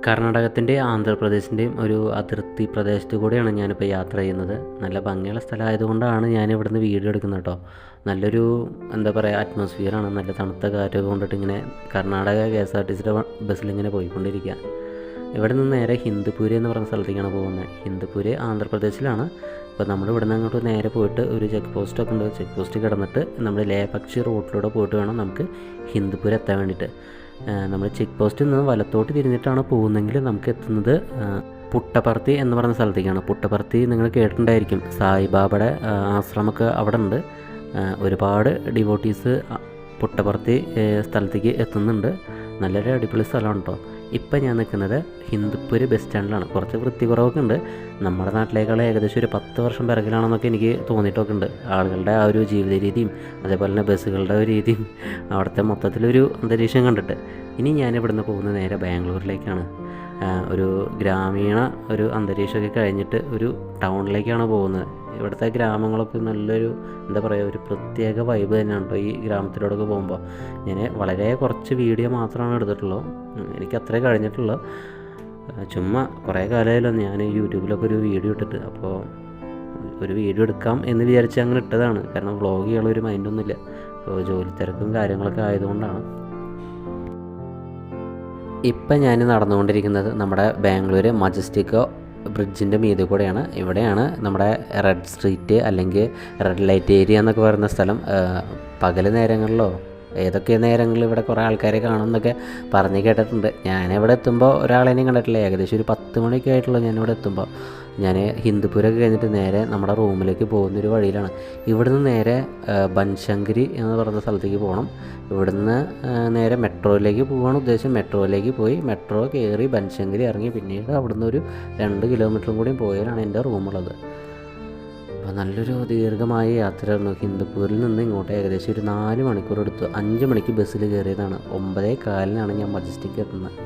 കർണാടകത്തിൻ്റെ ആന്ധ്രാപ്രദേശിൻ്റെയും ഒരു അതിർത്തി പ്രദേശത്ത് കൂടെയാണ് ഞാനിപ്പോൾ യാത്ര ചെയ്യുന്നത്. നല്ല ഭംഗിയുള്ള സ്ഥലമായതുകൊണ്ടാണ് ഞാനിവിടുന്ന് വീഡിയോ എടുക്കുന്നത് കേട്ടോ. നല്ലൊരു എന്താ പറയുക അറ്റ്മോസ്ഫിയറാണ്. നല്ല തണുത്ത കാറ്റൊക്കെ കൊണ്ടിട്ട് ഇങ്ങനെ കർണാടക KSRTCയുടെ ബസ്സിലിങ്ങനെ പോയിക്കൊണ്ടിരിക്കുക. ഇവിടെ നിന്ന് നേരെ ഹിന്ദുപൂര് എന്ന് പറഞ്ഞ സ്ഥലത്തേക്കാണ് പോകുന്നത്. ഹിന്ദുപൂര് ആന്ധ്രാപ്രദേശിലാണ്. അപ്പോൾ നമ്മൾ ഇവിടെ നിന്ന് അങ്ങോട്ട് നേരെ പോയിട്ട് ഒരു ചെക്ക് പോസ്റ്റൊക്കെ ഉണ്ട്. ചെക്ക് പോസ്റ്റ് കിടന്നിട്ട് നമ്മൾ ലേപക്ഷി റൂട്ടിലൂടെ പോയിട്ട് വേണം നമുക്ക് ഹിന്ദുപൂര് എത്താൻ വേണ്ടിയിട്ട്. നമ്മൾ ചെക്ക് പോസ്റ്റിൽ നിന്ന് വലത്തോട്ട് തിരിഞ്ഞിട്ടാണ് പോകുന്നതെങ്കിൽ നമുക്ക് എത്തുന്നത് പുട്ടപർത്തി എന്ന് പറയുന്ന സ്ഥലത്തേക്കാണ്. പുട്ടപർത്തി നിങ്ങൾ കേട്ടിട്ടുണ്ടായിരിക്കും. സായിബാബയുടെ ആശ്രമമൊക്കെ അവിടെ ഉണ്ട്. ഒരുപാട് ഡിവോട്ടീസ് പുട്ടപർത്തി സ്ഥലത്തേക്ക് എത്തുന്നുണ്ട്. നല്ലൊരു അടിപൊളി സ്ഥലമാണ് കേട്ടോ. ഇപ്പം ഞാൻ നിൽക്കുന്നത് ഹിന്ദുപ്പൂര് ബസ് സ്റ്റാൻഡിലാണ്. കുറച്ച് വൃത്തി കുറവൊക്കെ ഉണ്ട്. നമ്മുടെ നാട്ടിലേക്കുള്ള ഏകദേശം ഒരു 10 വർഷം പിറകിലാണെന്നൊക്കെ എനിക്ക് തോന്നിയിട്ടൊക്കെ ഉണ്ട്. ആളുകളുടെ ആ ഒരു ജീവിത രീതിയും അതേപോലെ തന്നെ ബസ്സുകളുടെ ഒരു രീതിയും അവിടുത്തെ മൊത്തത്തിലൊരു അന്തരീക്ഷം കണ്ടിട്ട്. ഇനി ഞാനിവിടുന്ന് പോകുന്നത് നേരെ ബാംഗ്ലൂരിലേക്കാണ്. ഒരു ഗ്രാമീണ ഒരു അന്തരീക്ഷമൊക്കെ കഴിഞ്ഞിട്ട് ഒരു ടൗണിലേക്കാണ് പോകുന്നത്. ഇവിടുത്തെ ഗ്രാമങ്ങളൊക്കെ നല്ലൊരു എന്താ പറയുക ഒരു പ്രത്യേക വൈബ് തന്നെയാണ് കേട്ടോ ഈ ഗ്രാമത്തിലൂടെയൊക്കെ പോകുമ്പോൾ. ഞാൻ വളരെ കുറച്ച് വീഡിയോ മാത്രമാണ് എടുത്തിട്ടുള്ളൂ. എനിക്ക് അത്രേ കഴിഞ്ഞിട്ടുള്ളൂ. ചുമ്മാ കുറേ കാലമായല്ലോ ഞാൻ യൂട്യൂബിലൊക്കെ ഒരു വീഡിയോ ഇട്ടിട്ട്. അപ്പോൾ ഒരു വീഡിയോ എടുക്കാം എന്ന് വിചാരിച്ച് അങ്ങനെ ഇട്ടതാണ്. കാരണം വ്ളോഗ് ചെയ്യാനുള്ള ഒരു മൈൻഡൊന്നുമില്ല. അപ്പോൾ ജോലി തിരക്കും കാര്യങ്ങളൊക്കെ ആയതുകൊണ്ടാണ്. ഇപ്പം ഞാൻ നടന്നുകൊണ്ടിരിക്കുന്നത് നമ്മുടെ ബാംഗ്ലൂർ മജസ്റ്റിക് ബ്രിഡ്ജിൻ്റെ മീതെ കൂടെയാണ്. ഇവിടെയാണ് നമ്മുടെ റെഡ് സ്ട്രീറ്റ് അല്ലെങ്കിൽ റെഡ് ലൈറ്റ് ഏരിയ എന്നൊക്കെ പറയുന്ന സ്ഥലം. പകൽ നേരങ്ങളിലോ ഏതൊക്കെ നേരങ്ങളിൽ ഇവിടെ കുറേ ആൾക്കാരെ കാണുമെന്നൊക്കെ പറഞ്ഞ് കേട്ടിട്ടുണ്ട്. ഞാനിവിടെ എത്തുമ്പോൾ ഒരാളെയും കണ്ടിട്ടില്ല. ഏകദേശം ഒരു 10 മണിയൊക്കെ ആയിട്ടുള്ളൂ ഞാനിവിടെ എത്തുമ്പോൾ. ഞാൻ ഹിന്ദുപൂരൊക്കെ കഴിഞ്ഞിട്ട് നേരെ നമ്മുടെ റൂമിലേക്ക് പോകുന്നൊരു വഴിയിലാണ്. ഇവിടുന്ന് നേരെ ബൻശങ്കരി എന്ന് പറയുന്ന സ്ഥലത്തേക്ക് പോകണം. ഇവിടുന്ന് നേരെ മെട്രോയിലേക്ക് പോകാൻ ഉദ്ദേശം. മെട്രോയിലേക്ക് പോയി മെട്രോ കയറി ബൻശങ്കരി ഇറങ്ങി പിന്നീട് അവിടുന്ന് ഒരു 2 കിലോമീറ്ററും കൂടി പോയാലാണ് എൻ്റെ റൂമുള്ളത്. അപ്പോൾ നല്ലൊരു ദീർഘമായ യാത്രയായിരുന്നു. ഹിന്ദുപൂരിൽ നിന്ന് ഇങ്ങോട്ട് ഏകദേശം ഒരു 4 മണിക്കൂർ എടുത്തു. 5 മണിക്ക് ബസ്സിൽ കയറിയതാണ്. 9:15 ഞാൻ മജസ്റ്റിക്ക് എത്തുന്നത്.